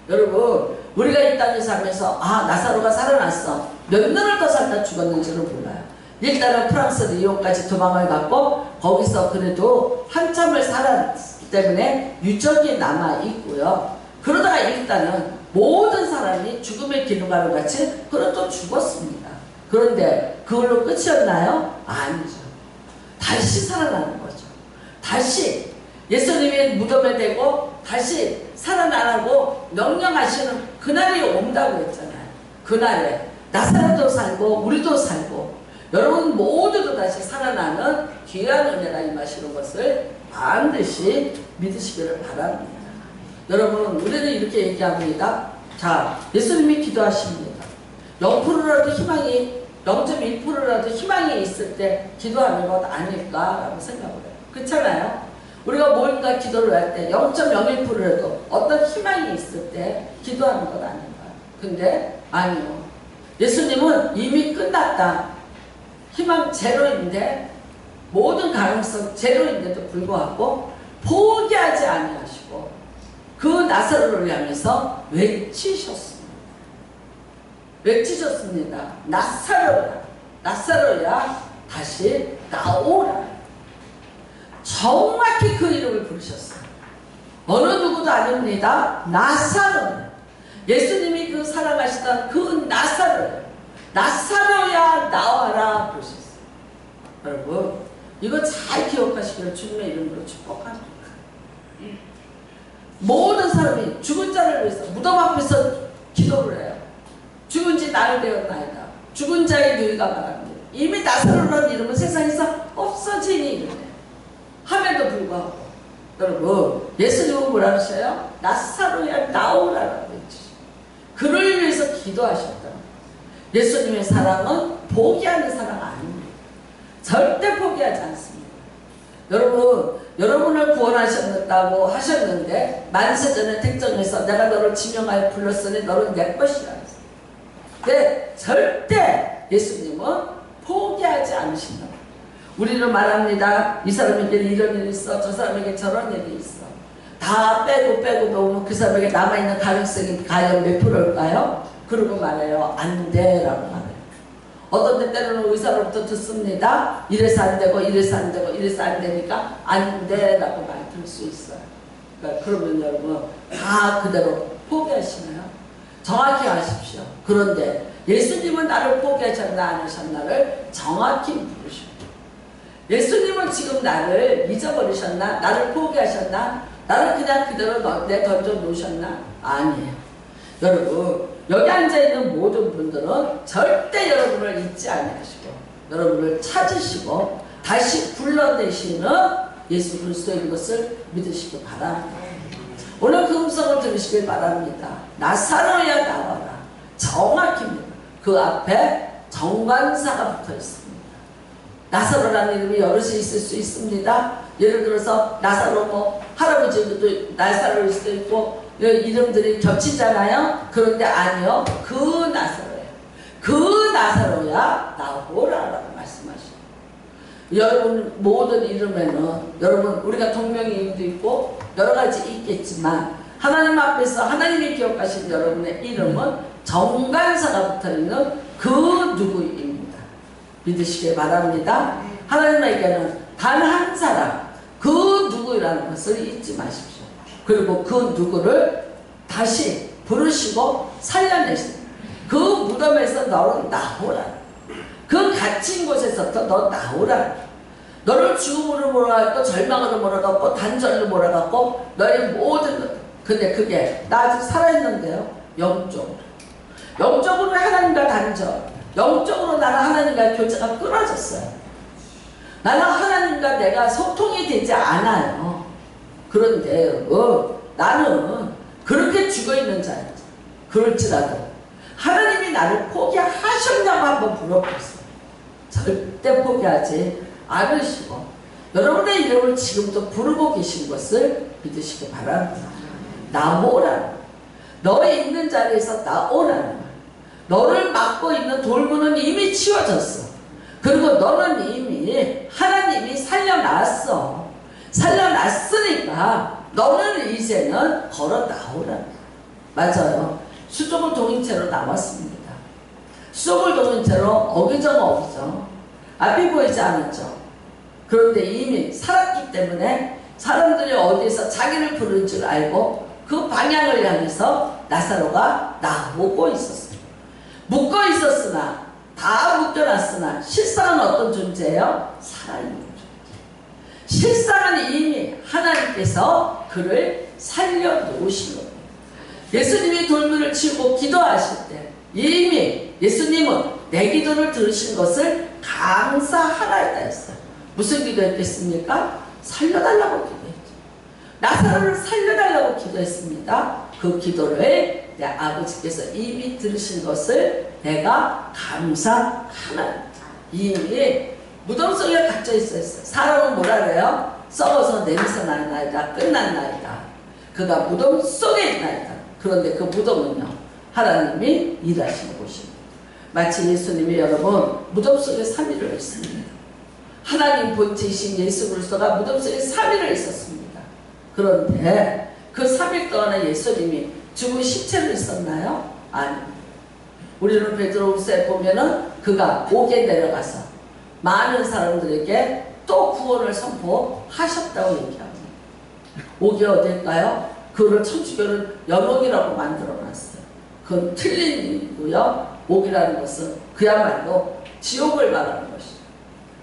여러분 우리가 이 땅에 살면서 나사로가 살아났어. 몇 년을 더 살다 죽었는지는 몰라요. 일단은 프랑스 리옹까지 도망을 갔고 거기서 그래도 한참을 살았기 때문에 유적이 남아있고요. 그러다가 일단은 모든 사람이 죽음의 길로 가는 같이 그는 또 죽었습니다. 그런데 그걸로 끝이었나요? 아니죠. 다시 살아나는 거죠. 다시 예수님이 무덤에 대고 다시 살아나라고 명령하시는 그날이 온다고 했잖아요. 그날에 나사로도 살고 우리도 살고 여러분 모두도 다시 살아나는 귀한 은혜가 임하시는 것을 반드시 믿으시기를 바랍니다. 여러분 우리는 이렇게 얘기합니다. 자, 예수님이 기도하십니다. 0%라도 희망이 0.1%라도 희망이 있을 때 기도하는 것 아닐까라고 생각을 해요. 그렇잖아요. 우리가 뭔가 기도를 할 때 0.01%라도 어떤 희망이 있을 때 기도하는 것 아닌가요? 근데 아니요. 예수님은 이미 끝났다. 희망 제로인데 모든 가능성 제로인데도 불구하고 포기하지 아니하시고 그 나사로를 향해서 외치셨습니다. 외치셨습니다. 나사로야, 나사로야 다시 나오라. 정확히 그 이름을 부르셨어요. 어느 누구도 아닙니다. 나사로. 예수님이 그 사랑하시던 그 나사로예요. 나사로야 나와라 그러셨어요. 여러분 이거 잘 기억하시기를 주님의 이름으로 축복합니다. 모든 사람이 죽은 자를 위해서 무덤 앞에서 기도를 해요. 죽은 지 나흘 되었나이다. 죽은 자의 누이가 말합니다. 이미 나사로라는 이름은 세상에서 없어진 이름이에요. 함에도 불구하고 여러분 예수님은 뭐라 하셔요? 나사로야 나오라라고 했죠. 그를 위해서 기도하셨다. 예수님의 사랑은 포기하는 사랑 아닙니다. 절대 포기하지 않습니다. 여러분 여러분을 구원하셨다고 하셨는데 만세전에 택정해서 내가 너를 지명하여 불렀으니 너는 내 것이라 했어요. 근데 절대 예수님은 포기하지 않으신다. 우리는 말합니다. 이 사람에게 이런 일이 있어, 저 사람에게 저런 일이 있어. 다 빼고 보면 그 사람에게 남아있는 가능성이 과연 몇 프로일까요? 그러고 말해요. 안 돼 라고 말해요. 어떤 때는 의사로부터 듣습니다. 이래서 안 되고 이래서 안 되고 이래서 안 되니까 안 돼 라고 말 들을 수 있어요. 그러니까 그러면 여러분 다 그대로 포기하시나요? 정확히 아십시오. 그런데 예수님은 나를 포기하셨나 안 하셨나를 정확히 물으십니다. 예수님은 지금 나를 잊어버리셨나? 나를 포기하셨나? 나를 그냥 그대로 내던져 놓으셨나? 아니에요. 여러분 여기 앉아있는 모든 분들은 절대 여러분을 잊지 아니하시고 여러분을 찾으시고 다시 불러내시는 예수 그리스도인 것을 믿으시기 바랍니다. 오늘 그 음성을 들으시길 바랍니다. 나사로야 나와라. 정확입니다. 그 앞에 정관사가 붙어 있습니다. 나사로라는 이름이 여럿이 있을 수 있습니다. 예를 들어서 나사로 할아버지도 나사로일 수도 있고 이름들이 겹치잖아요. 그런데 아니요. 그 나사로예요. 그 나사로야 나오라라고 말씀하시죠. 여러분 모든 이름에는 여러분 우리가 동명이인도 있고 여러 가지 있겠지만 하나님 앞에서 하나님이 기억하신 여러분의 이름은 정관사가 붙어있는 그 누구입니다. 믿으시길 바랍니다. 하나님에게는 단 한 사람 그 누구라는 것을 잊지 마십시오. 그리고 그 누구를 다시 부르시고 살려내시고 그 무덤에서 너를 나오라. 그 갇힌 곳에서부터 너 나오라. 너를 죽음으로 몰아갔고 절망으로 몰아갔고 단절로 몰아갔고 너의 모든 것. 근데 그게 나 아직 살아있는데요. 영적으로. 영적으로 하나님과 단절. 영적으로 나는 하나님과 교제가 끊어졌어요. 나는 하나님과 내가 소통이 되지 않아요. 그런데 나는 그렇게 죽어있는 자였죠. 그럴지라도 하나님이 나를 포기하셨냐고 한번 물어보세요. 절대 포기하지 않으시고 여러분의 이름을 지금도 부르고 계신 것을 믿으시기 바랍니다. 나오라. 너의 있는 자리에서 나오라. 너를 막고 있는 돌문은 이미 치워졌어. 그리고 너는 이미 하나님이 살려놨어. 살려놨으니까 너는 이제는 걸어 나오라. 맞아요. 수족을 동인채로 나왔습니다. 수족을 동인채로 어기정 앞이 보이지 않았죠. 그런데 이미 살았기 때문에 사람들이 어디에서 자기를 부른 줄 알고 그 방향을 향해서 나사로가 나오고 있었어요. 묶어 있었으나 다 묶여놨으나 실상은 어떤 존재예요? 살아있는 존재. 실상은 이미 하나님께서 그를 살려놓으신 겁니다. 예수님이 돌문을 치고 기도하실 때 이미 예수님은 내 기도를 들으신 것을 감사하라이다 했어요. 무슨 기도했겠습니까? 살려달라고 기도했죠. 나사로를 살려달라고 기도했습니다. 그 기도를 내 아버지께서 이미 들으신 것을 내가 감사하나. 이미 무덤 속에 갇혀 있었어요. 사람은 뭐라 그래요? 썩어서 냄새 나는 나이다. 끝난 나이다. 그가 무덤 속에 있나이다. 그런데 그 무덤은요, 하나님이 일하시는 곳입니다. 마치 예수님이 여러분 무덤 속에 3일을 있습니다. 하나님 본체이신 예수 그리스도가 무덤 속에 3일을 있었습니다. 그런데 그 3일 동안에 예수님이 죽은 시체로 있었나요? 아닙니다. 우리는 베드로후서에 보면은 그가 옥에 내려가서 많은 사람들에게 또 구원을 선포하셨다고 얘기합니다. 옥이 어딜까요? 그거를 천주교는 연옥이라고 만들어놨어요. 그건 틀린 일이고요. 옥이라는 것은 그야말로 지옥을 말하는 것이죠.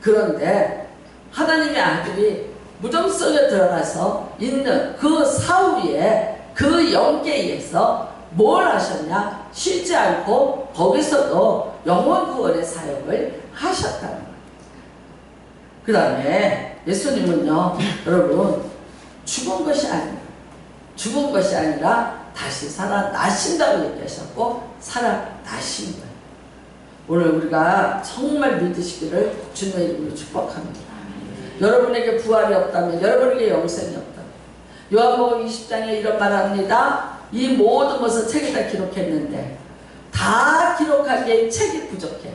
그런데 하나님의 아들이 무덤 속에 들어가서 있는 그 사후에 그 영계에서 뭘 하셨냐? 쉬지 않고 거기서도 영원 구원의 사역을 하셨다는 거예요. 그 다음에 예수님은요, 여러분, 죽은 것이 아니라 다시 살아나신다고 얘기하셨고 살아나신 거예요. 오늘 우리가 정말 믿으시기를 주님의 이름으로 축복합니다. 여러분에게 부활이 없다면, 여러분에게 영생이 없다면, 요한복음 20장에 이런 말 합니다. 이 모든 것을 책에다 기록했는데 다 기록하기에 책이 부족해.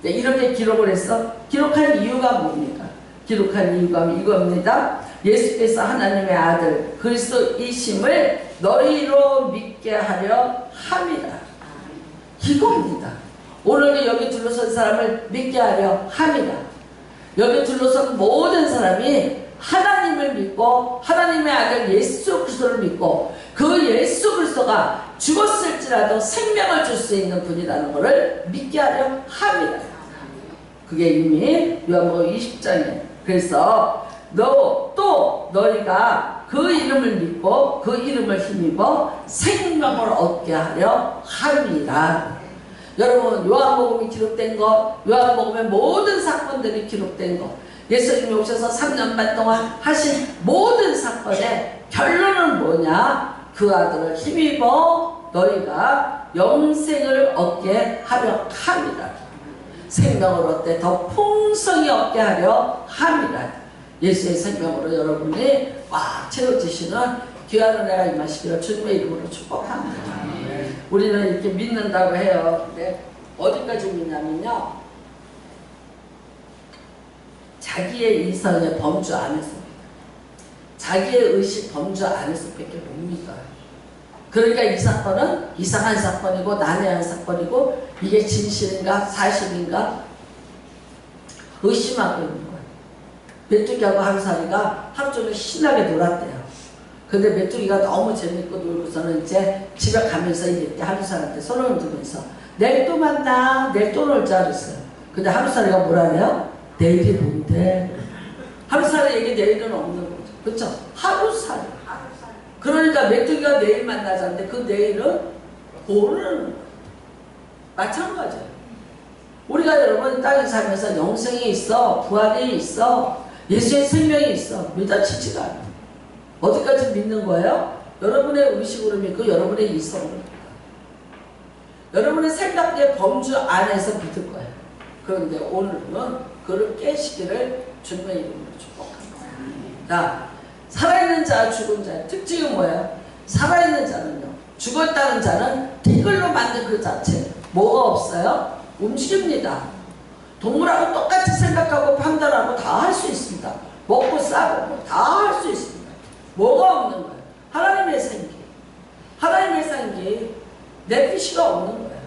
이렇게 기록을 해서 기록한 이유가 뭡니까? 기록한 이유가 이겁니다. 예수께서 하나님의 아들 그리스도이심을 너희로 믿게 하려 함이라. 이겁니다. 오늘 여기 둘러선 사람을 믿게 하려 함이라. 여기 둘러선 모든 사람이 하나님을 믿고 하나님의 아들 예수 그리스도를 믿고 그 예수 그리스도가 죽었을지라도 생명을 줄 수 있는 분이라는 것을 믿게 하려 함이라. 그게 이미 요한복음 20장에 그래서 너희가 그 이름을 믿고 그 이름을 힘입어 생명을 얻게 하려 함이라. 여러분 요한복음이 기록된 것, 요한복음의 모든 사건들이 기록된 것, 예수님이 오셔서 3년 반 동안 하신 모든 사건의 결론은 뭐냐? 그 아들을 힘입어 너희가 영생을 얻게 하려 함이라. 생명을 얻되 더 풍성히 얻게 하려 함이라. 예수의 생명으로 여러분이 꽉 채워지시는 귀한 은혜가 임하시기를 주님의 이름으로 축복합니다. 우리는 이렇게 믿는다고 해요. 근데 어디까지 믿냐면요, 자기의 이성의 범주 안에서, 자기의 의식 범주 안에서밖에 못 믿어요. 그러니까 이 사건은 이상한 사건이고 난해한 사건이고 이게 진실인가 사실인가 의심하고 있는 거예요. 메뚜기하고 하루살이가 하루 종일 신나게 놀았대요. 근데 메뚜기가 너무 재밌고 놀고서는 이제 집에 가면서 이제 하루살한테 손을 흔들면서 내일 또 만나, 내일 또 놀자 그랬어요. 근데 하루살이가 뭐라네요? 내일이 뭔데? 하루살이에게 내일은 없는 거죠. 그렇죠? 하루살이. 그러니까 메뚜기가 내일 만나자는데 그 내일은 모르는 거예요. 마찬가지예요. 우리가 여러분 땅에 살면서 영생이 있어, 부활이 있어, 예수의 생명이 있어 믿어지지가 않아요. 어디까지 믿는 거예요? 여러분의 의식으로 믿고 여러분의 이성으로 믿고 여러분의 생각의 범주 안에서 믿을 거예요. 그런데 오늘은 그를 깨시기를 주님의 이름으로 축복합니다. 자, 살아있는 자, 죽은 자의 특징은 뭐예요? 살아있는 자는요, 죽었다는 자는 티끌로 만든 그 자체 뭐가 없어요? 움직입니다. 동물하고 똑같이 생각하고 판단하고 다 할 수 있습니다. 먹고 싸고 다 할 수 있습니다. 뭐가 없는 거예요? 하나님의 생기. 하나님의 생기, 내피시가 없는 거예요.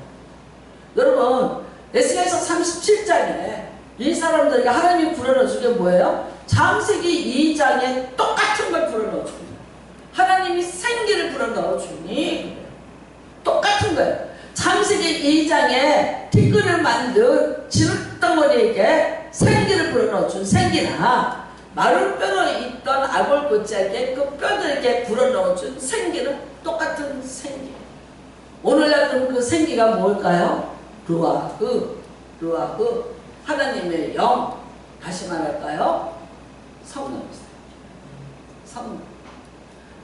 여러분, 에스겔서 37장에 이 사람들에게 하나님이 불어넣어준 게 뭐예요? 창세기 2장에 똑같은 걸 불어넣어줍니다. 하나님이 생기를 불어넣어주니 똑같은 거예요. 창세기 2장에 티끌을 만든 지름덩어리에게 생기를 불어넣어준 생기나 마른 뼈로 있던 아골고지에게 그 뼈들에게 불어넣어준 생기는 똑같은 생기. 오늘날 그 생기가 뭘까요? 루아흐, 하나님의 영, 다시 말할까요? 성령입니다. 성령.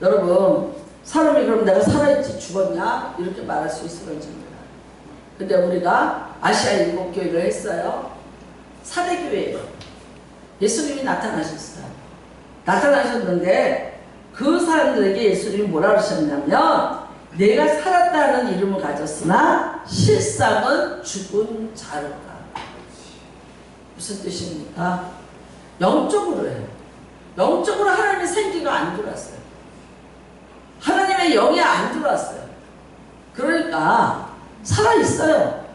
여러분, 사람이 그럼 내가 살아있지 죽었냐? 이렇게 말할 수 있을 것입니다. 근데 우리가 아시아 일곱교회를 했어요. 사대교회예요. 예수님이 나타나셨어요. 나타나셨는데 그 사람들에게 예수님이 뭐라 그러셨냐면 내가 살았다는 이름을 가졌으나 실상은 죽은 자로다. 무슨 뜻입니까? 영적으로 해요. 영적으로 하나님의 생기가 안 들어왔어요. 하나님의 영이 안 들어왔어요. 그러니까 살아있어요.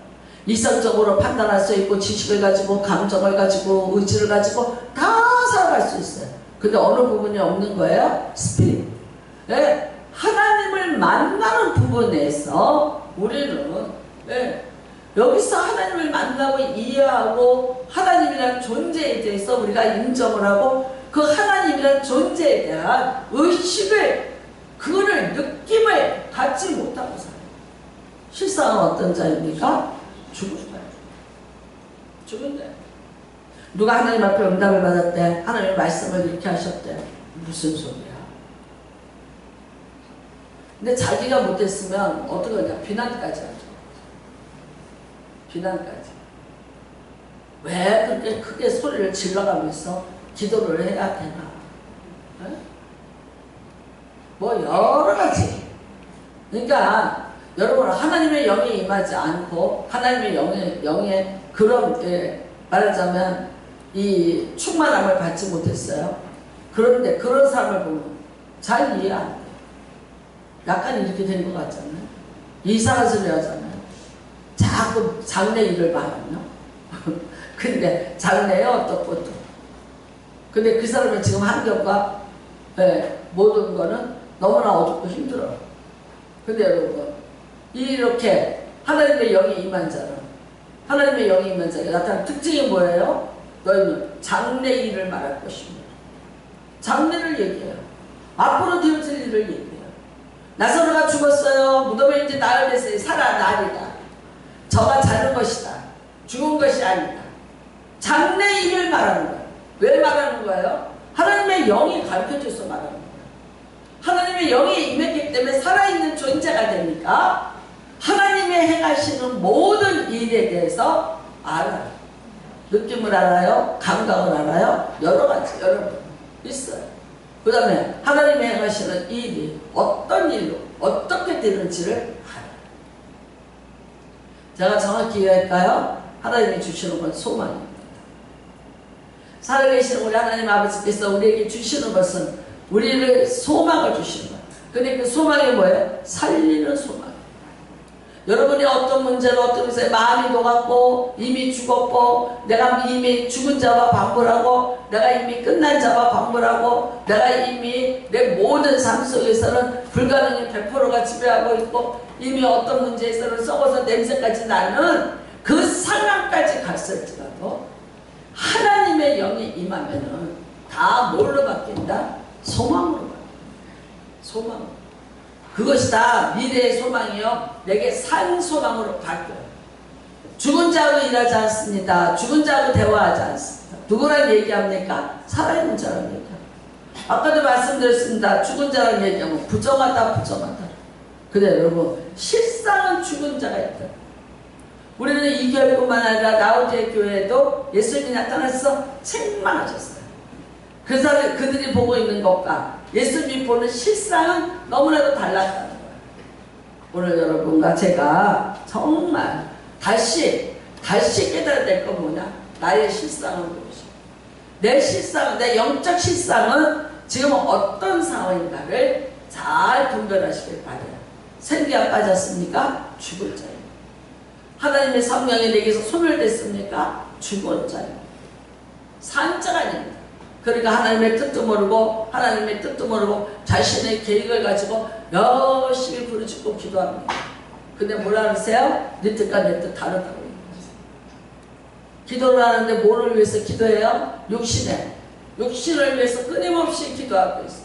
이성적으로 판단할 수 있고 지식을 가지고 감정을 가지고 의지를 가지고 다 살아갈 수 있어요. 근데 어느 부분이 없는 거예요? 스피릿. 네? 하나님을 만나는 부분에서 우리는 여기서 하나님을 만나고 이해하고 하나님이라는 존재에 대해서 우리가 인정을 하고 그 하나님이라는 존재에 대한 의식을 그거를 느낌을 갖지 못하고 살아요. 실상은 어떤 자입니까? 죽은 자예요. 죽은 자예요. 누가 하나님 앞에 응답을 받았대. 하나님의 말씀을 이렇게 하셨대. 무슨 소리야? 근데 자기가 못했으면 어떻게 하냐? 비난까지 하죠. 비난까지. 왜 그렇게 크게 소리를 질러가면서 기도를 해야 되나? 네? 뭐 여러 가지. 그러니까 여러분 하나님의 영이 임하지 않고 하나님의 영의 그런 말하자면 이 충만함을 받지 못했어요. 그런데 그런 사람을 보면 잘 이해 안 돼요. 약간 이렇게 된 것 같잖아요. 이상한 소리 하잖아요. 자꾸 장래 일을 말하며 근데 장래에 어떻고 또 근데 그 사람의 지금 환경과 모든 거는 너무나 어둡고 힘들어요. 근데 여러분 이렇게 하나님의 영이 임한 자는 하나님의 영이 임한 자가 나타난 특징이 뭐예요? 너희는 장래 일을 말할 것입니다. 장래를 얘기해요. 앞으로 되어질 일을 얘기해요. 나사로가 죽었어요. 무덤에 이제 나흘 됐어요. 살아나리다. 저가 자는 것이다. 죽은 것이 아니다. 장래 일을 말하는 거예요. 왜 말하는 거예요? 하나님의 영이 가르쳐줘서 말하는 거예요. 하나님의 영이 임했기 때문에 살아있는 존재가 되니까 하나님의 행하시는 모든 일에 대해서 알아요. 느낌을 알아요. 감각을 알아요. 여러 가지 여러분 있어요. 그 다음에 하나님이 행하시는 일이 어떤 일로 어떻게 되는지를 알아요. 제가 정확히 이해할까요? 하나님이 주시는 건 소망입니다. 살아계시는 우리 하나님 아버지께서 우리에게 주시는 것은 우리를 소망을 주시는 거예요. 근데 그 소망이 뭐예요? 살리는 소망. 여러분이 어떤 문제로 어떤 것에 마음이 녹았고 이미 죽었고 내가 이미 죽은 자와 방불하고 내가 이미 끝난 자와 방불하고 내가 이미 내 모든 삶 속에서는 불가능이 100%가 지배하고 있고 이미 어떤 문제에서는 썩어서 냄새까지 나는 그 상황까지 갔을지라도 하나님의 영이 임하면은 다 뭘로 바뀐다? 소망으로 바뀐다. 소망으로. 그것이 다 미래의 소망이요 내게 산 소망으로 바뀌어요. 죽은 자하고 일하지 않습니다. 죽은 자하고 대화하지 않습니다. 누구랑 얘기합니까? 살아있는 자랑 얘기합니다. 아까도 말씀드렸습니다. 죽은 자랑 얘기하면 부정하다 부정하다. 근데 여러분 실상은 죽은 자가 있다. 우리는 이 교회뿐만 아니라 라우디에 교회에도 예수님이 나타나서 책망하셨어요. 그들이 보고 있는 것과 예수님이 보는 실상은 너무나도 달랐다는 거예요. 오늘 여러분과 제가 정말 다시 깨달아야 될 건 뭐냐? 나의 실상은 무엇이야? 내 실상은, 내 영적 실상은 지금 어떤 상황인가를 잘 분별하시길 바라요. 생기가 빠졌습니까? 죽을 자예요. 하나님의 성령이 내게서 소멸됐습니까? 죽은 자예요. 산 자가 아닙니다. 그러니까 하나님의 뜻도 모르고 하나님의 뜻도 모르고 자신의 계획을 가지고 열심히 부르짖고 기도합니다. 근데 뭐라 그러세요? 네 뜻과 내 뜻 다르다고 얘기하세요. 기도를 하는데 뭐를 위해서 기도해요? 육신을 위해서 끊임없이 기도하고 있어요.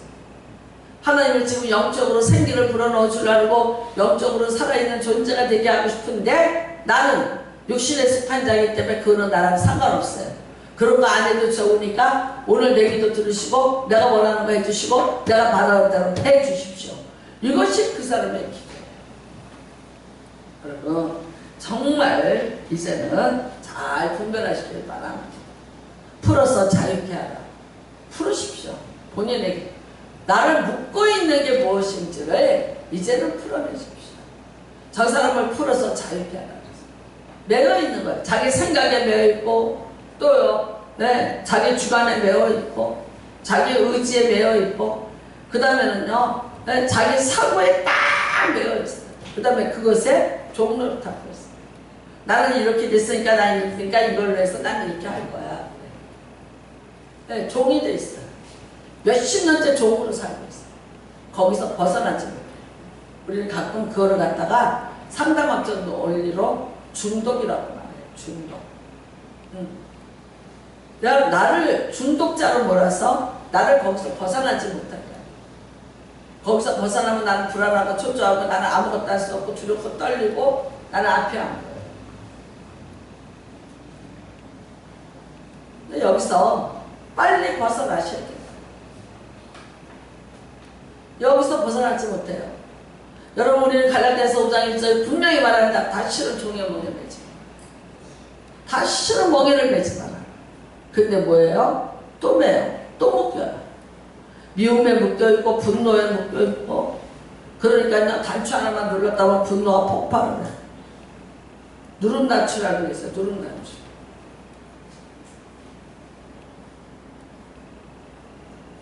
하나님을 지금 영적으로 생기를 불어넣어 주려고 영적으로 살아있는 존재가 되게 하고 싶은데 나는 육신의 습관자이기 때문에 그거는 나랑 상관없어요. 그런 거 안 해도 좋으니까 오늘 내 기도 들으시고 내가 원하는 거 해주시고 내가 바라는 대로 해주십시오. 이것이 그 사람의 기도예요. 여러분 정말 이제는 잘 분별하시길 바랍니다. 풀어서 자유케 하라. 풀으십시오. 본인에게 나를 묶고 있는 게 무엇인지를 이제는 풀어내십시오. 저 사람을 풀어서 자유케 하라. 매여 있는 거예요. 자기 생각에 매여 있고 또요, 네, 자기 주관에 매여 있고, 자기 의지에 매여 있고, 그 다음에는요, 네, 자기 사고에 딱 매여 있어요. 그 다음에 그것에 종로를 타고 있어요. 나는 이렇게 됐으니까 난 이렇게니까 이걸로 해서 나는 이렇게 할 거야. 네, 종이 돼 있어요. 몇십 년째 종으로 살고 있어요. 거기서 벗어나지 못해요. 우리는 가끔 그거를 갖다가 상담학적 논리로 중독이라고 말해요. 중독. 나를 중독자로 몰아서 나를 거기서 벗어나지 못하게 합니다. 거기서 벗어나면 나는 불안하고 초조하고 나는 아무것도 할 수 없고 두렵고 떨리고 나는 앞이 안 보여요. 근데 여기서 빨리 벗어나셔야 돼요. 여기서 벗어나지 못해요. 여러분 우리는 갈라디아서 5장 1절 분명히 말합니다. 다시는 종의 멍에 매지 마라. 다시는 멍에를 매지 마라. 근데 뭐예요? 또 매요. 또 묶여요. 미움에 묶여있고 분노에 묶여있고 그러니까 단추 하나만 눌렀다면 분노가 폭발을 해요. 누름단추라고 했어요. 누름단추.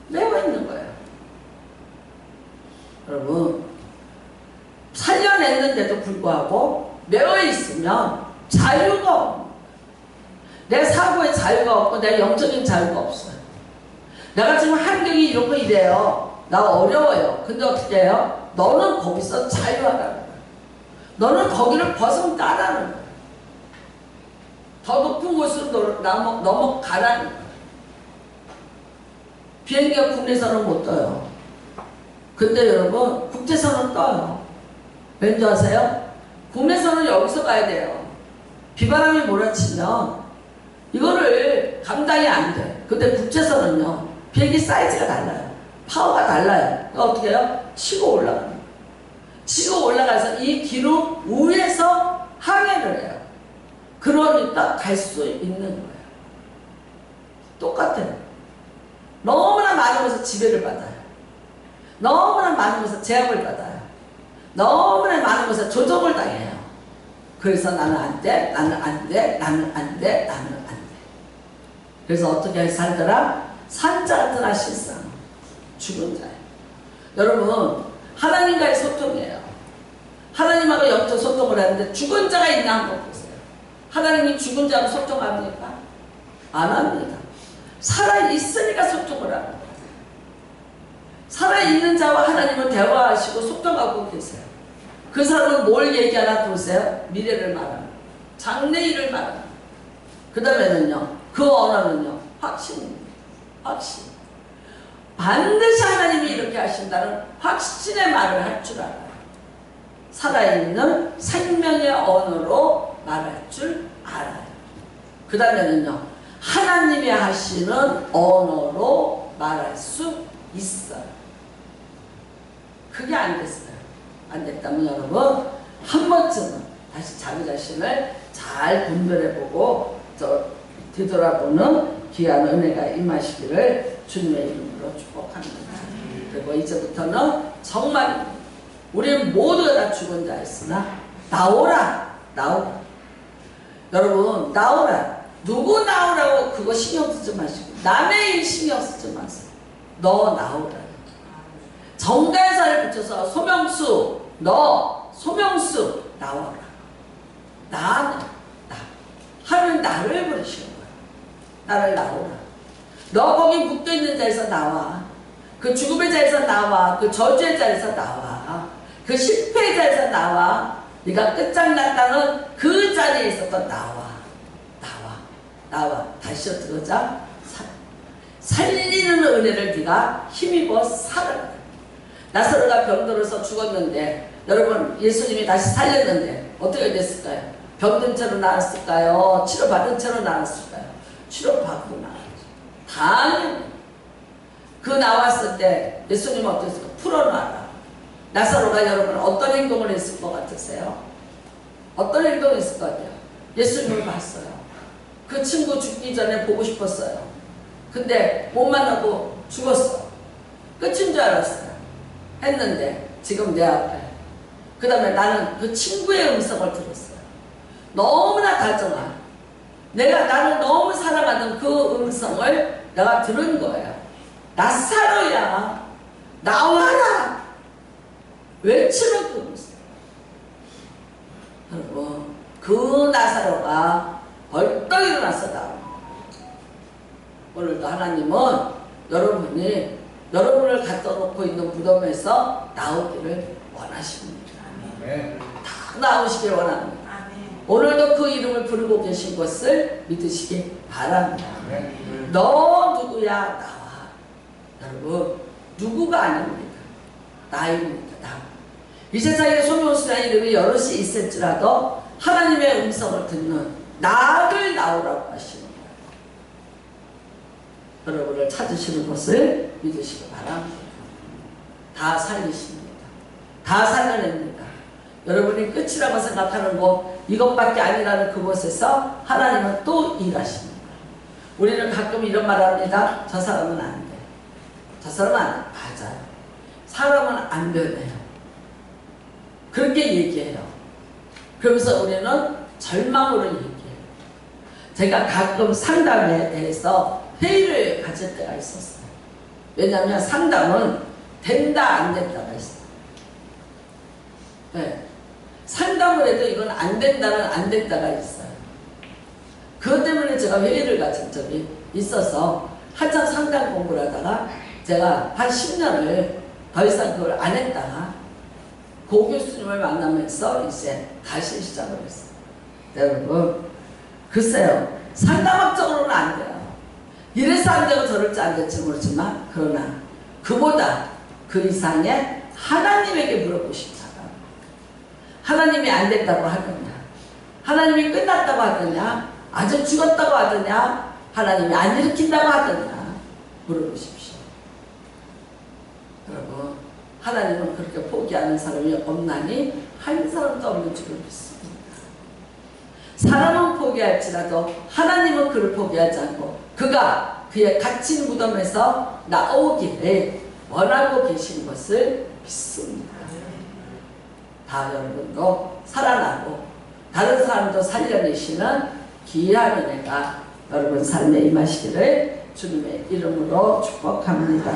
매워 있는 거예요. 여러분 살려냈는데도 불구하고 매워 있으면 자유가 없는 내 사고에 자유가 없고 내 영적인 자유가 없어요. 내가 지금 환경이 이렇고 이래요. 나 어려워요. 근데 어떻게 해요? 너는 거기서 자유하라는 거야. 너는 거기를 벗어나라는 거야. 더 높은 곳으로 넘어가라는 거야. 비행기가 국내선은 못 떠요. 근데 여러분 국제선은 떠요. 왠지 아세요? 국내선은 여기서 가야 돼요. 비바람이 몰아치면 이거를 감당이 안 돼. 근데 국제선은요. 비행기 사이즈가 달라요. 파워가 달라요. 그러니까 어떻게 해요? 치고 올라가는 거예요. 치고 올라가서 이 기록 위에서 항해를 해요. 그러니까 갈 수 있는 거예요. 똑같아요. 너무나 많은 곳에서 지배를 받아요. 너무나 많은 곳에서 제압을 받아요. 너무나 많은 곳에서 조종을 당해요. 그래서 나는 안 돼, 나는 안 돼, 나는 안 돼, 나는 안 돼. 그래서 어떻게 살더라? 산자 같은 아실상 죽은 자예요. 여러분, 하나님과의 소통이에요. 하나님하고 영적 소통을 하는데 죽은 자가 있나 한번 보세요. 하나님이 죽은 자하고 소통합니까? 안 합니다. 살아있으니까 소통을 하는 거예요. 살아있는 자와 하나님은 대화하시고 소통하고 계세요. 그 사람은 뭘 얘기하나 보세요. 미래를 말하는, 장래일을 말하는. 그 다음에는요, 그 언어는요, 확신입니다. 확신. 반드시 하나님이 이렇게 하신다는 확신의 말을 할 줄 알아요. 살아있는 생명의 언어로 말할 줄 알아요. 그 다음에는요, 하나님이 하시는 언어로 말할 수 있어요. 그게 안 됐어요. 안 됐다면 여러분, 한 번쯤은 다시 자기 자신을 잘 분별해보고 되돌아보는 귀한 은혜가 임하시기를 주님의 이름으로 축복합니다. 그리고 이제부터는 정말 우리 모두가 다 죽은 자였으나 나오라, 나오라. 여러분, 나오라. 누구 나오라고 그거 신경 쓰지 마시고 남의 일 신경 쓰지 마세요. 너 나오라. 정관사를 붙여서 소명수, 너 소명수 나와라. 나는 나. 하나님 나를 부르시는 거야. 나를 나오라. 너 거기 묶여있는 자에서 나와. 그 죽음의 자에서 나와. 그 저주의 자에서 나와. 그 실패의 자에서 나와. 네가 끝장났다는 그 자리에서도 나와. 나와. 다시 어떡하자? 살리는 은혜를 네가 힘입어 살아라. 나사로가 병들어서 죽었는데 여러분, 예수님이 다시 살렸는데 어떻게 됐을까요? 병든 채로 나았을까요? 치료받은 채로 나았을까요? 치료받고 나았죠. 당연히 그 나왔을 때 예수님은 어떻게 했을까요? 풀어놔라. 나사로가 여러분 어떤 행동을 했을 것 같으세요? 어떤 행동을 했을 것 같아요? 예수님을 봤어요. 그 친구 죽기 전에 보고 싶었어요. 근데 못 만나고 죽었어. 끝인 줄 알았어요. 했는데 지금 내 앞에. 그 다음에 나는 그 친구의 음성을 들었어요. 너무나 다정한, 내가 나를 너무 사랑하는 그 음성을 내가 들은 거예요. 나사로야, 나와라! 외치는 그 음성. 여러분, 그 나사로가 벌떡 일어나서 나옵니다. 오늘도 하나님은 여러분을 갖다 놓고 있는 무덤에서 나오기를 원하십니다. 다 나오시길 원합니다. 오늘도 그 이름을 부르고 계신 것을 믿으시기 바랍니다. 너 누구야? 나와. 여러분, 누구가 아닙니다. 나입니다. 나. 이 세상에 소명수라는 이름이 여럿이 있을지라도 하나님의 음성을 듣는 나를 나오라고 하시는 거예요. 여러분을 찾으시는 것을 믿으시기 바랍니다. 다 살리십니다. 다 살려냅니다. 여러분이 끝이라고 생각하는 곳, 이것밖에 아니라는 그곳에서 하나님은 또 일하십니다. 우리는 가끔 이런 말 합니다. 저 사람은 안 돼. 저 사람은 안 돼. 맞아요. 사람은 안 변해요. 그렇게 얘기해요. 그러면서 우리는 절망으로 얘기해요. 제가 가끔 상담에 대해서 회의를 가질 때가 있었어요. 왜냐하면 상담은 된다 안 된다가 있어요. 네. 상담을 해도 이건 안 된다는 안 된다가 있어요. 그것 때문에 제가 회의를 가진 적이 있어서 한참 상담 공부를 하다가 제가 한 10년을 더 이상 그걸 안 했다가 고 교수님을 만나면서 이제 다시 시작을 했어요. 여러분, 글쎄요, 상담학적으로는 안 돼요. 이래서 안 되고 저럴지 안 될지 모르지만, 그러나 그보다 그 이상의 하나님에게 물어보십시오. 하나님이 안 됐다고 하느냐, 하나님이 끝났다고 하느냐, 아주 죽었다고 하느냐, 하나님이 안 일으킨다고 하느냐 물어보십시오. 여러분, 하나님은 그렇게 포기하는 사람이 없나니 한 사람도 없는 줄을 믿습니다. 사람은 포기할지라도 하나님은 그를 포기하지 않고 그가 그의 갇힌 무덤에서 나오기를 원하고 계신 것을 믿습니다. 다 여러분도 살아나고 다른 사람도 살려내시는 귀한 은혜가 여러분 삶에 임하시기를 주님의 이름으로 축복합니다.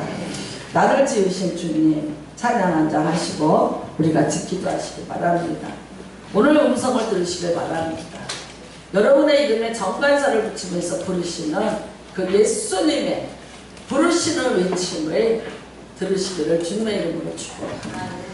나를 지으신 주님 찬양 한 장 하시고 우리 같이 기도하시기 바랍니다. 오늘 음성을 들으시길 바랍니다. 여러분의 이름에 정관사를 붙이면서 부르시는 그 예수님의 부르시는 외침을 들으시기를 주님의 이름으로 축복합니다.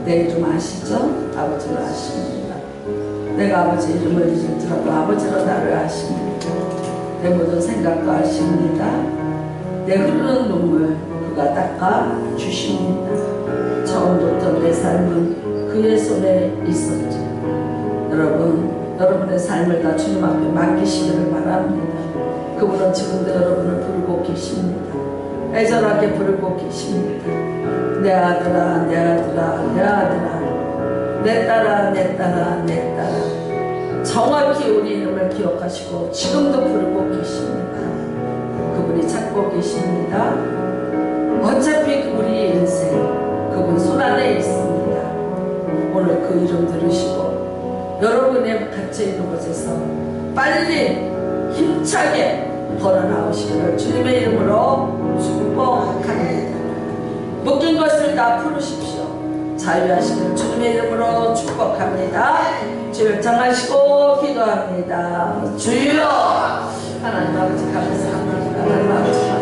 내 이름 아시죠? 아버지를 아십니다. 내가 아버지 이름을 잊을지라도 아버지로 나를 아십니다. 내 모든 생각도 아십니다. 내 흐르는 눈물 그가 닦아 주십니다. 처음부터 내 삶은 그의 손에 있었죠. 여러분의 삶을 다 주님 앞에 맡기시기를 바랍니다. 그분은 지금도 여러분을 부르고 계십니다. 애절하게 부르고 계십니다. 내 아들아, 내 아들아, 내 아들아, 내 딸아, 내 딸아, 내 딸아. 정확히 우리 이름을 기억하시고 지금도 부르고 계십니다. 그분이 찾고 계십니다. 어차피 우리 인생 그분 손안에 있습니다. 오늘 그 이름 들으시고 여러분의 갇혀있는 곳에서 빨리 힘차게 걸어 나오시기를 주님의 이름으로 축복합니다. 묶인 것을 다 풀으십시오. 자유하시기를 주님의 이름으로 축복합니다. 주를 정하시고 기도합니다. 주여 하나님 아버지 감사합니다. 하나님 아버지